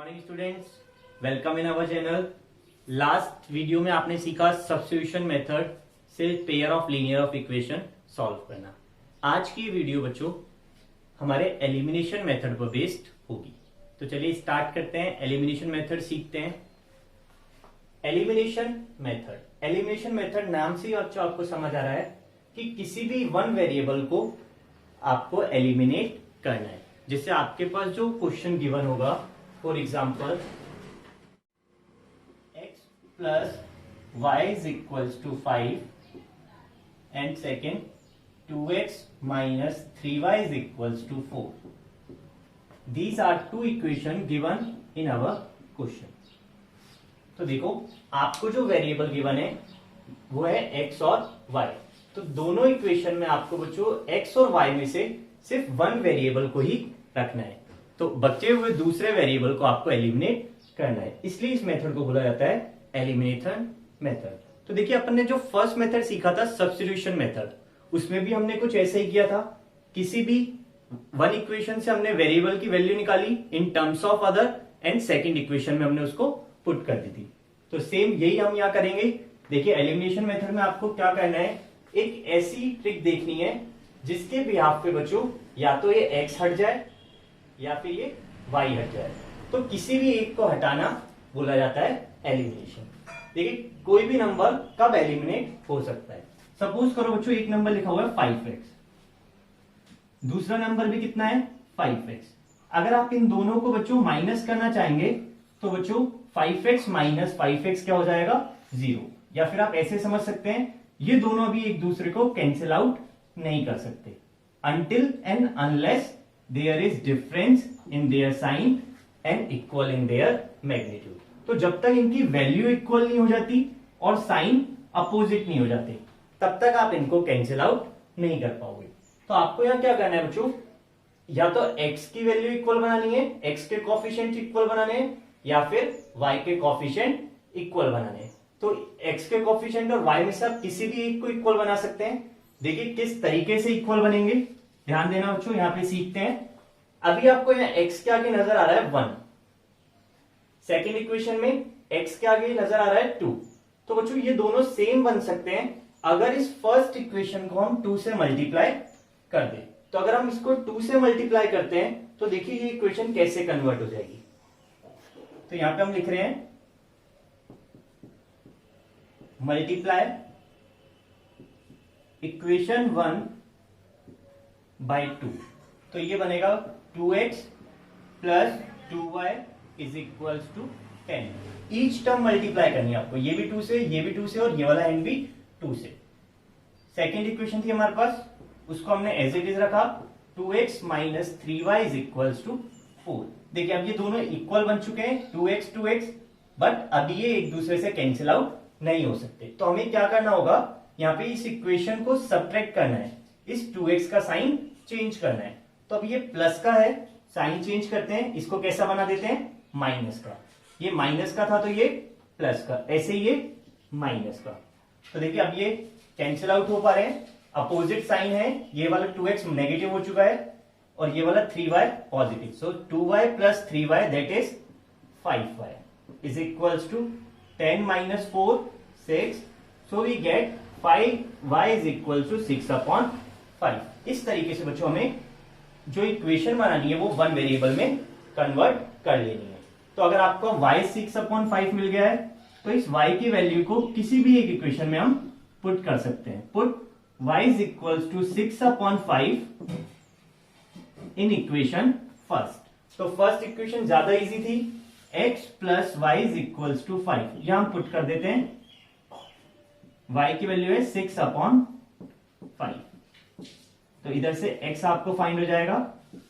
Morning students, welcome in our channel. Last video में आपने सीखा सब्स्टिट्यूशन मेथड से pair of linear of equation solve करना। आज की वीडियो बच्चों हमारे एलिमिनेशन मेथड पर बेस्ड होगी। तो चलिए स्टार्ट करते हैं, एलिमिनेशन मेथड सीखते हैं। एलिमिनेशन मेथड नाम से ही आपको समझ आ रहा है कि किसी भी वन वेरिएबल को आपको एलिमिनेट करना है। जिससे आपके पास जो क्वेश्चन गिवन होगा, for example x plus y is equals to 5 and second 2x minus 3y is equals to 4। These are two equation given in our question. तो देखो, आपको जो वेरिएबल गिवन है वो है x और y। तो दोनों इक्वेशन में आपको बच्चों x और y में से सिर्फ वन वेरिएबल को ही रखना है। तो बचे हुए दूसरे वेरिएबल को आपको एलिमिनेट करना है, इसलिए इस मेथड को बोला जाता है एलिमिनेशन मेथड। तो देखिए, अपन ने जो फर्स्ट मेथड सीखा था सब्स्टिट्यूशन मेथड, उसमें भी हमने कुछ ऐसे ही किया था। किसी भी वन इक्वेशन से हमने वेरिएबल की वैल्यू निकाली in terms of other and second equation में हमने उसको पुट कर दी थी। तो सेम यही हम यहाँ करेंगे। देखिए, एलिमिनेशन मेथड में आपको क्या करना है, एक ऐसी ट्रिक देखनी है जिसके बिहाफ पे बच्चों या तो ये x हट जाए या फिर ये y हट जाए। तो किसी भी एक को हटाना बोला जाता है एलिमिनेशन। देखिए, कोई भी नंबर कब एलिमिनेट हो सकता है। सपोज करो बच्चों, एक नंबर लिखा हुआ है 5x, दूसरा नंबर भी कितना है 5x। अगर आप इन दोनों को बच्चों माइनस करना चाहेंगे तो बच्चों 5x माइनस 5x क्या हो जाएगा, 0। या फिर आप ऐसे समझ सकते हैं, ये दोनों भी एक दूसरे को कैंसिल आउट नहीं कर सकते until and unless there is difference in their sign and equal in their magnitude। तो जब तक इनकी वैल्यू इक्वल नहीं हो जाती और साइन अपोजिट नहीं हो जाते, तब तक आप इनको कैंसिल आउट नहीं कर पाओगे। तो आपको यहाँ क्या करना है बच्चों, या तो x की वैल्यू इक्वल बनानी है, x के कोफिशिएंट इक्वल बनाने हैं, या फिर y के कोफिशिएंट इक्वल बनाने हैं। तो x के कोफिशिएंट और y में से आप किसी भी एक को इक्वल बना सकते हैं। देखिए किस तरीके से इक्वल बनेंगे, ध्यान देना बच्चों, यहां पे सीखते हैं। अभी आपको यहाँ x के आगे नजर आ रहा है 1, सेकेंड इक्वेशन में x के आगे नजर आ रहा है 2। तो बच्चों ये दोनों सेम बन सकते हैं अगर इस फर्स्ट इक्वेशन को हम 2 से मल्टीप्लाई कर दें। तो अगर हम इसको 2 से मल्टीप्लाई करते हैं तो देखिए ये इक्वेशन कैसे कन्वर्ट हो जाएगी। तो यहां पे हम लिख रहे हैं मल्टीप्लाई इक्वेशन 1 बाई 2। तो ये बनेगा 2x plus 2y is equals to 10। Each term multiply करनी है आपको, ये भी 2 से, ये भी 2 से और ये वाला एंड भी 2 से। सेकेंड इक्वेशन थी हमारे पास, उसको हमने एज इट इज रखा, 2x minus 3y is equals to 4। देखिए अब ये दोनों इक्वल बन चुके हैं, 2x 2x, बट अभी ये एक दूसरे से कैंसिल आउट नहीं हो सकते। तो हमें क्या करना होगा, यहाँ पे इस इक्वेशन को सब्ट्रैक्ट करना है, इस 2x का साइन चेंज करना है। तो अब ये प्लस का है, साइन चेंज करते हैं, इसको कैसा बना देते हैं, माइनस का। ये माइनस का था तो ये प्लस का, ऐसे ये माइनस का। तो देखिए अब ये कैंसिल आउट हो पा रहे हैं, अपोजिट साइन है, ये वाला 2x नेगेटिव हो चुका है और ये वाला 3y positive. So 2y plus 3y that is 5y is equals to 10 minus 4 6। So we get 5y is equal to 6/5। इस तरीके से बच्चों हमें जो इक्वेशन बनानी है वो वन वेरिएबल में कन्वर्ट कर लेनी है। तो अगर आपको y 6/5 मिल गया है तो इस y की वैल्यू को किसी भी एक इक्वेशन में हम पुट कर सकते हैं। Put y is equal to 6/5 in equation first. तो फर्स्ट इक्वेशन ज्यादा इजी थी, x plus y is equal to 5। यहां हम पुट कर देते हैं, y की वैल्यू है 6/5। तो इधर से x आपको फाइंड हो जाएगा,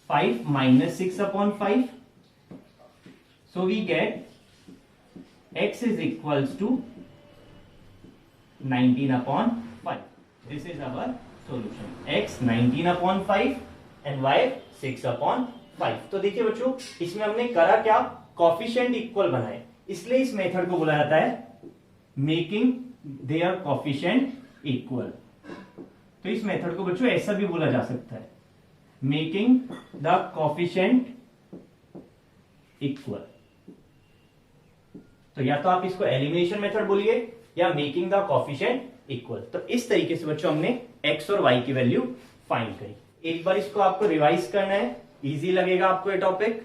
5 minus 6/5। So we get x is equals to 19/5। This is our solution, x 19/5 and y 6/5। तो देखिए बच्चों, इसमें हमने करा क्या, कोफिशिएंट इक्वल बनाए, इसलिए इस मेथड को बोला जाता है मेकिंग देयर कोफिशिएंट इक्वल। तो इस मेथड को बच्चों ऐसा भी बोला जा सकता है, मेकिंग द कोफिशिएंट इक्वल। तो या तो आप इसको एलिमिनेशन मेथड बोलिए या मेकिंग द कोफिशिएंट इक्वल। तो इस तरीके से बच्चों हमने x और y की वैल्यू फाइंड करी। एक बार इसको आपको रिवाइज करना है, इजी लगेगा आपको ये टॉपिक।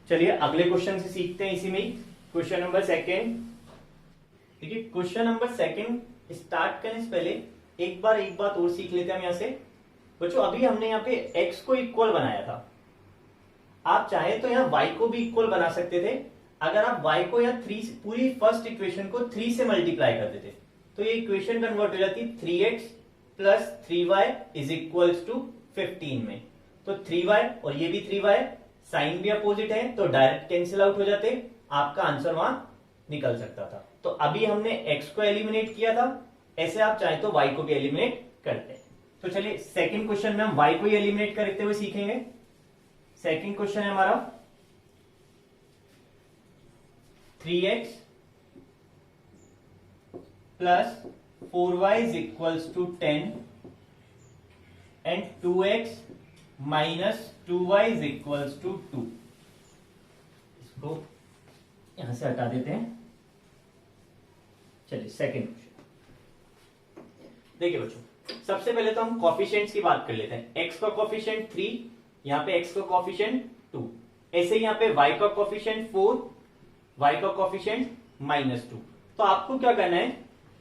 चलिए अगले क्वेश्चन से सीखते हैं इसी में ही। Question number second. देखिए क्वेश्चन नंबर सेकेंड स्टार्ट करने से पहले एक बात और सीख लेते हैं हम यहां से। बच्चों अभी हमने यहाँ पे x को इक्वल बनाया था, आप चाहे तो यहाँ y को भी इक्वल बना सकते थे। अगर आप y को यहाँ 3 पूरी फर्स्ट इक्वेशन को 3 से मल्टीप्लाई कर देते तो ये इक्वेशन कन्वर्ट हो जाती 3x plus 3y is equals to 15 में। तो 3y और ये भी 3y, साइन भी अपोजिट है तो डायरेक्ट कैंसिल आउट हो जाते, आपका आंसर वहां निकल सकता था। तो अभी हमने x को एलिमिनेट किया था, ऐसे आप चाहे तो y को भी एलिमिनेट करते हैं। तो चलिए सेकंड क्वेश्चन में हम y को ही एलिमिनेट करते हुए सीखेंगे। सेकंड क्वेश्चन है हमारा 3x plus 4y is equals to 10 and 2x minus 2y is equals to 2। इसको यहां से हटा देते हैं। चलिए सेकंड क्वेश्चन देखिए बच्चों, सबसे पहले तो हम कोफिशिएंट्स की बात कर लेते हैं। x का कोफिशिएंट 3, यहाँ पे x का कोफिशिएंट 2, ऐसे यहाँ पे y का कोफिशिएंट 4, y का कोफिशिएंट -2। तो आपको क्या करना है,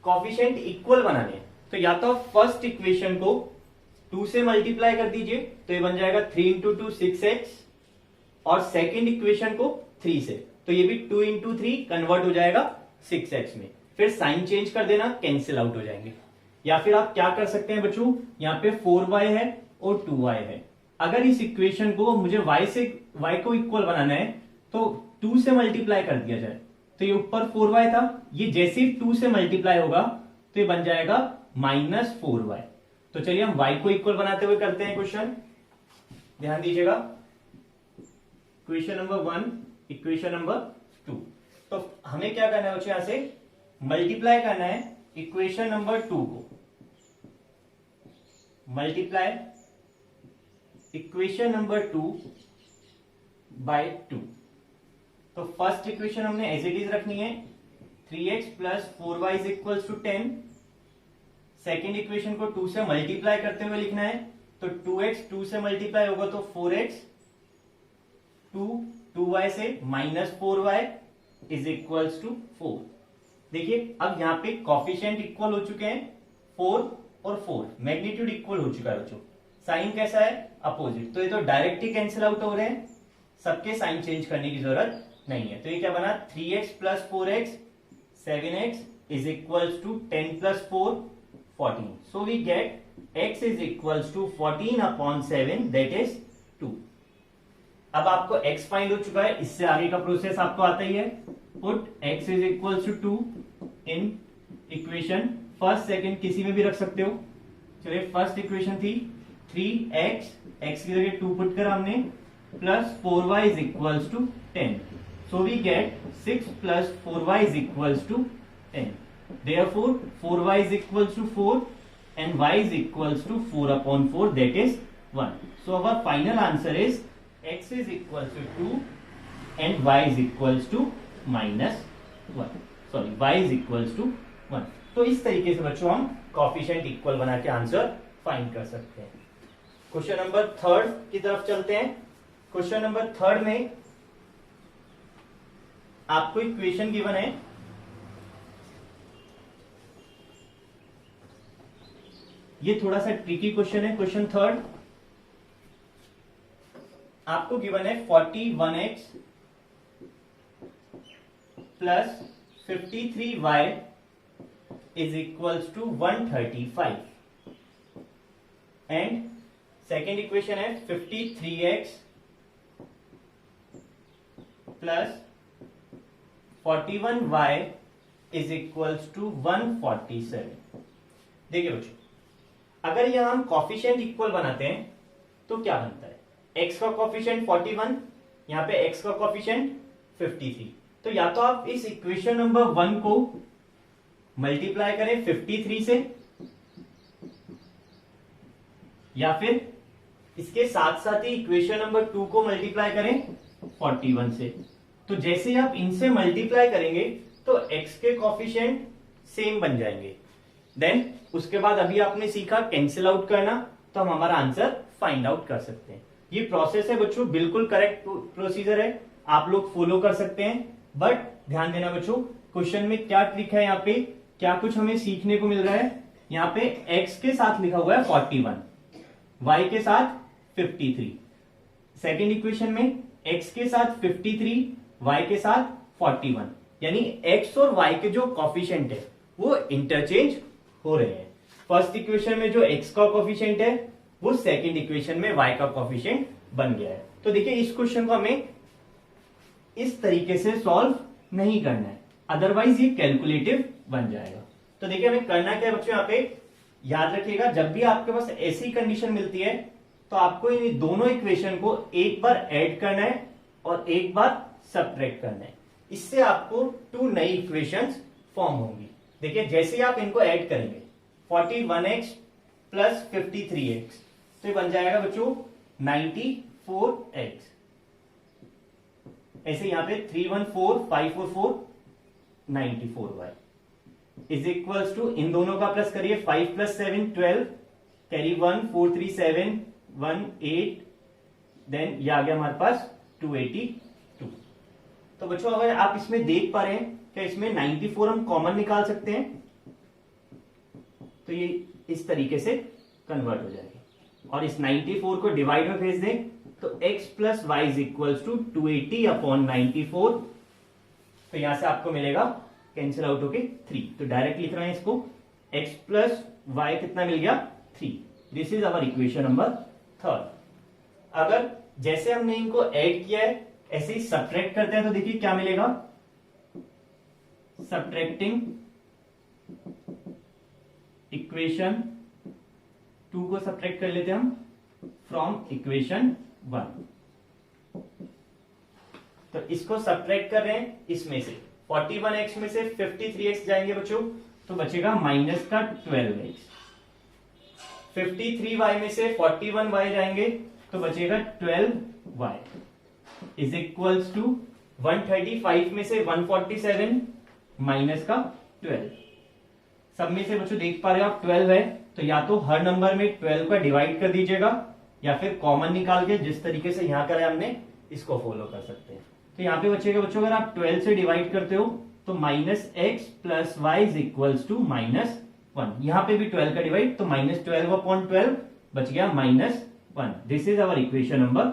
कोफिशिएंट इक्वल बनाने हैं। तो या तो फर्स्ट इक्वेशन को 2 से मल्टीप्लाई कर दीजिए तो ये बन जाएगा 3 इंटू 2 6x, और सेकेंड इक्वेशन को 3 से तो ये भी 2 इंटू 3 कन्वर्ट हो जाएगा 6x में। फिर साइन चेंज कर देना, कैंसिल आउट हो जाएंगे। या फिर आप क्या कर सकते हैं बच्चों, यहाँ पे 4y है और 2y है। अगर इस इक्वेशन को मुझे y को इक्वल बनाना है तो 2 से मल्टीप्लाई कर दिया जाए। तो ये ऊपर 4y था, ये जैसे ही 2 से मल्टीप्लाई होगा तो ये बन जाएगा -4y। तो चलिए हम y को इक्वल बनाते हुए करते हैं क्वेश्चन, ध्यान दीजिएगा। Question number 1, equation number 2। तो हमें क्या करना है बच्चों, यहां से मल्टीप्लाई करना है इक्वेशन नंबर 2 को, मल्टीप्लाई इक्वेशन नंबर 2 बाय 2। तो फर्स्ट इक्वेशन हमने एज इट इज रखनी है, 3x plus 4y is equal to 10। Second equation को 2 से मल्टीप्लाई करते हुए लिखना है, तो 2x 2 से मल्टीप्लाई होगा तो 4x, 2y से -4y इज इक्वल्स टू 4। देखिए अब यहाँ पे कोफिशिएंट इक्वल हो चुके हैं 4 और 4, मैग्नीट्यूड इक्वल हो चुका है बच्चों। साइन कैसा है, अपोजिट, तो ये तो डायरेक्ट ही कैंसिल आउट हो रहे हैं, सबके साइन चेंज करने की जरूरत नहीं है। तो ये क्या बना, 3x plus 4x 7x is equals to 10 plus 4 14। So we get x is equals to 14 upon 7 that is 2। अब आपको x फाइंड हो चुका है, इससे आगे का प्रोसेस आपको आता ही है। Put x is equals to 2 in equation first second, किसी में भी रख सकते हो। चलिए फर्स्ट इक्वेशन थी 3x, x की जगह 2 पुट कर हमने, plus 4y is equals to 10। So we get 6 plus 4y is equals to 10. Therefore 4y is equals to 4 and y is equals to 4 upon 4, that is 1. So our final answer is x is equals to 2 and y is equals to -1. Sorry, y is equals to 1. तो इस तरीके से बच्चों हम coefficient equal बना के answer find कर सकते हैं। क्वेश्चन नंबर 3 की तरफ चलते हैं। क्वेश्चन नंबर 3 में आपको इक्वेशन गिवन है, ये थोड़ा सा ट्रिकी क्वेश्चन है। क्वेश्चन 3 आपको गिवन है 41x plus 53y is equals to 135 and second equation है 53x plus 41y is equals to 147। देखिए बच्चों, अगर यहां हम कोफिशिएंट इक्वल बनाते हैं तो क्या बनता है, x का कोफिशिएंट 41, यहां पे x का कोफिशिएंट 53। तो या तो आप इस इक्वेशन नंबर 1 को मल्टीप्लाई करें 53 से, या फिर इसके साथ साथ ही इक्वेशन नंबर 2 को मल्टीप्लाई करें 41 से। तो जैसे ही आप इनसे मल्टीप्लाई करेंगे तो x के कॉफिशिएंट सेम बन जाएंगे। देन उसके बाद अभी आपने सीखा कैंसिल आउट करना, तो हम हमारा आंसर फाइंड आउट कर सकते हैं। ये प्रोसेस है बच्चों, बिल्कुल करेक्ट प्रोसीजर है, आप लोग फॉलो कर सकते हैं। बट ध्यान देना बच्चों, क्वेश्चन में क्या ट्रिक है, यहाँ पे क्या कुछ हमें सीखने को मिल रहा है। यहाँ पे x के साथ लिखा हुआ है 41, y के साथ 53। सेकेंड इक्वेशन में x के साथ 53, y के साथ 41, यानी x और y के जो कॉफिशिएंट है वो इंटरचेंज हो रहे हैं। फर्स्ट इक्वेशन में जो x का कॉफिशिएंट है वो सेकेंड इक्वेशन में y का कॉफिशिएंट बन गया है। तो देखिए इस क्वेश्चन को हमें इस तरीके से सॉल्व नहीं करना है, अदरवाइज ये कैलकुलेटिव बन जाएगा। तो देखिए हमें करना क्या है बच्चों, यहाँ पे याद रखिएगा, जब भी आपके पास ऐसी कंडीशन मिलती है तो आपको इन दोनों इक्वेशन को एक बार ऐड करना है और एक बार सब्ट्रैक्ट करना है। इससे आपको 2 नई इक्वेशंस फॉर्म होंगी। देखिए जैसे आप इनको ऐड करेंगे 41x प्लस 53x, तो ये बन जाएगा बच्चों 94x। ऐसे यहां पे 314 544 94y इज इक्वल्स टू, इन दोनों का प्लस करिए, 5 प्लस 7 12, कैरी 1 4 3 7 1 8, देन ये आ गया हमारे पास 282। तो बच्चों अगर आप इसमें देख पा रहे हैं क्या इसमें 94 हम कॉमन निकाल सकते हैं, तो ये इस तरीके से कन्वर्ट हो जाएगी। और इस 94 को डिवाइड में भेज दें तो x plus y is equals to 280 upon 94। तो यहां से आपको मिलेगा कैंसिल आउट होके 3, तो डायरेक्ट लिख रहे हैं इसको, x प्लस वाई कितना मिल गया 3। This is our equation number 3। अगर जैसे हमने इनको ऐड किया है ऐसे ही सब्ट्रैक्ट करते हैं तो देखिए क्या मिलेगा, सब्ट्रैक्टिंग इक्वेशन 2 को सब्ट्रैक्ट कर लेते हैं हम फ्रॉम इक्वेशन 1। तो इसको सब्ट्रैक्ट कर रहे हैं, इसमें से 41x में से 53x जाएंगे बच्चों, तो बचेगा माइनस का 12x। 53y में से 41y जाएंगे तो बचेगा 12y इज इक्वल्स टू 135 में से 147 माइनस का 12। सब में से बच्चों देख पा रहे हो आप 12 है, तो या तो हर नंबर में 12 का डिवाइड कर दीजिएगा या फिर कॉमन निकाल के जिस तरीके से यहां करें हमने इसको फॉलो कर सकते हैं। तो यहाँ पे बचेगा बच्चों, अगर आप 12 से डिवाइड करते हो तो minus x plus y is equals to -1। यहाँ पे भी 12 का डिवाइड, तो -12 अपॉन 12 बच गया -1। This is our equation number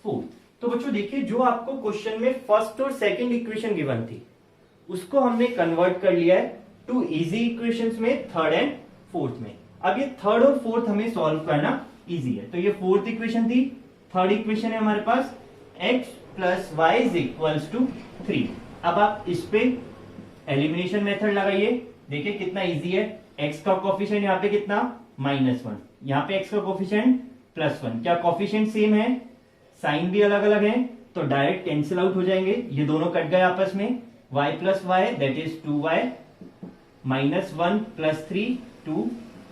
4। तो बच्चों देखिए जो आपको क्वेश्चन में फर्स्ट और सेकंड इक्वेशन गिवन थी उसको हमने कन्वर्ट कर लिया है टू इजी इक्वेशंस में, थर्ड एंड फोर्थ में। अब ये थर्ड और फोर्थ हमें सॉल्व करना इजी है। तो ये फोर्थ इक्वेशन थी, थर्ड इक्वेशन है हमारे पास x plus y is equals to 3। अब आप इस पे एलिमिनेशन मेथड लगाइए, देखिए कितना इजी है। x का कोफिशिएंट यहाँ पे कितना -1, यहाँ पे x का कोफिशिएंट +1। क्या कोफिशिएंट सेम है, साइन भी अलग अलग है, तो डायरेक्ट कैंसिल आउट हो जाएंगे, ये दोनों कट गए आपस में। y plus y that is 2y, -1 plus 3 2,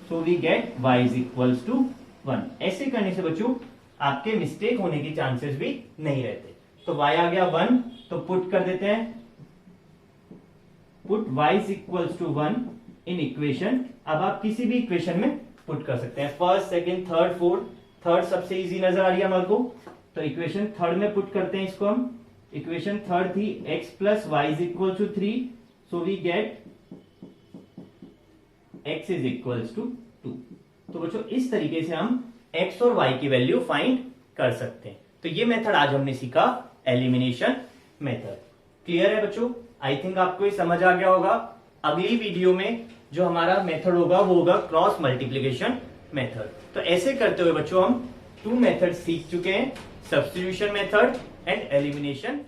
so we get y is equals to 1। ऐसे करने से बच्चों आपके मिस्टेक होने की चांसेस भी नहीं रहते। तो y आ गया 1, तो पुट कर देते हैं, put y is equals to 1 in equation. अब आप किसी भी इक्वेशन में पुट कर सकते हैं, first second third fourth. Third सबसे इजी नजर आ रही है हमारे को, तो इक्वेशन थर्ड में पुट करते हैं इसको हम। इक्वेशन थर्ड थी x plus y is equal to 3, so we get x is equals to 2। तो बच्चों इस तरीके से हम x और y की वैल्यू फाइंड कर सकते हैं। तो ये मेथड आज हमने सीखा, एलिमिनेशन मेथड। क्लियर है बच्चों, आई थिंक आपको ये समझ आ गया होगा। अगली वीडियो में जो हमारा मेथड होगा वो होगा क्रॉस मल्टीप्लिकेशन मेथड। तो ऐसे करते हुए बच्चों हम 2 मेथड सीख चुके हैं, सब्स्टिट्यूशन मेथड एंड एलिमिनेशन